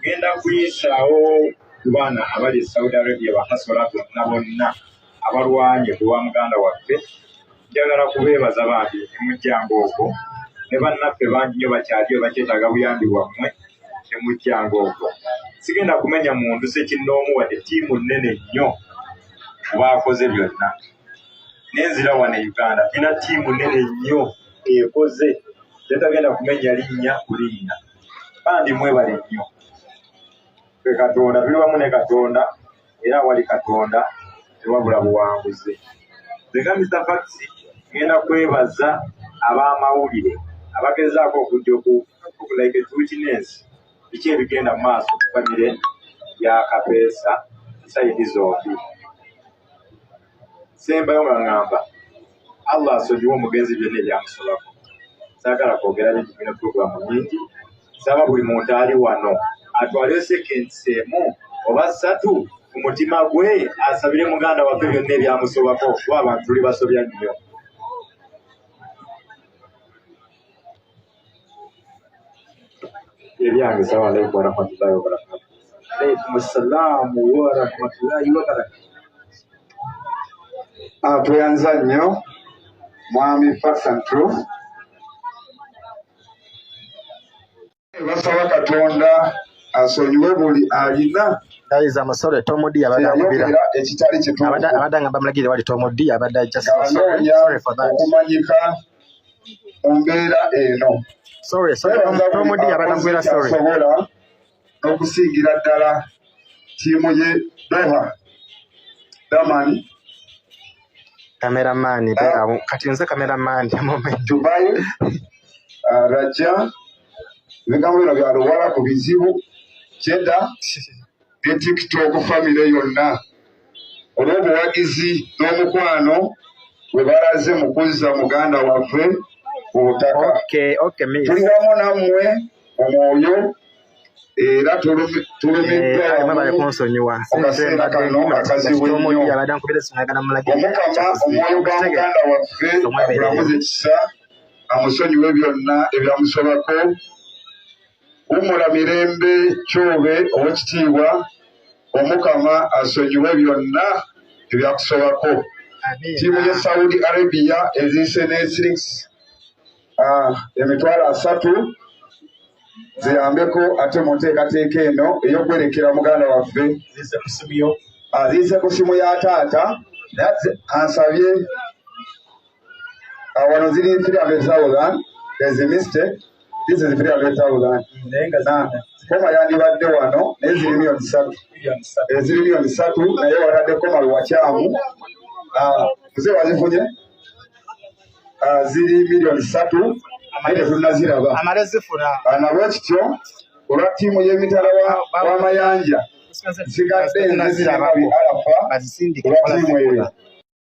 genda kuyisaawo ku baana abali e Saudi Arabia bakasola bonna abalwanye kuba muganda waffe. Njagala kubeebaza bambi temujjanga okwo ne bannaffe bangi nnyo bakyaliyo bakyetaaga buyambi bwammwe temujjanga okwo. Sigenda kumenya muntu sekinnoomu wadde ttiimu nnene nnyo baakoze byonna. Nenzira wano e Uganda tulina ttiimu nnene nnyo ekoze tetagenda kumenya linnya ku linnya. Bandi mwebale nnyo. Ffe Katonda tuli wamu ne Katonda era awali Katonda tewabula buwanguzi. Nze nga Mr. Fax ngenda kwebaza ab'amawulire abagezaako okujja like Twitness biki ebigenda mu maaso ku famire ya Kapeesa sayidi zombi. Sembayo nga ngamba Allah asonyiwe omugenzi byonna ebyamusobako. Saagala kwogera bingi bino puroguramu nyingi. Saba buli muntu ali wano atwale seconds emu oba ssatu ku mutima gwe asabire muganda waffe byonna ebyamusobako kuba abantu tuli basobya nnyo. Ebyange salamu alaikum warahmatullahi wabarakatuh. Alaikum assalamu warahmatullahi wabarakatuh. Tuyanza nnyo mwami Facts and Truth. Basaba Katonda asonyiwe buli alina. Guys, I'm sorry, Tomodi abadde ekitali kituufu. Abadde ngamba mulagire wali Tomodi abadde just sorry for that. Okumanyika mu mbeera eno. Sorry, Tomodi abadde ngwera sorry. Asobola okusingira ddala ttiimu ye Doha. Damani. Cameraman, kati nze cameraman ya moment. Dubai, Raja, bigambo bino byalowala ku bizibu, Jeddah, ne TikTok family yonna. Olw'obuwagizi n'omukwano bwe balaze mu kuzza muganda waffe ku butaka. Tuli wamu nammwe omwoyo era tulumiddwa akaseera kano akazibu nnyo. Omukama omwoyo gwa muganda waffe agulamuze ekisa amusonyiwe byonna ebyamusobako. Wumula Mirembe Kyobe ow'ekitiibwa omukama asonyiwe byonna ebyakusobako. Ttiimu ye Saudi Arabia eziise n'esirings emitwalo 3 ziyambeko ate mu nteekateeka eno ey'okwerekera muganda waffe aziise ku simu ya taata ansabye wano ziri 300,000. There's a mistake. This is 300,000. Koma yandibadde wano naye ziri milioni 3. Eziri milioni 3 naye waladdeko malwakyamu. Muze wazifunye? Ziri milioni 3 naye tetunaziraba. Nabwekityo olwa ttiimu y'emitala w'amayanja zigadde nze ziri mabi Arafa olwa ttiimu eyo.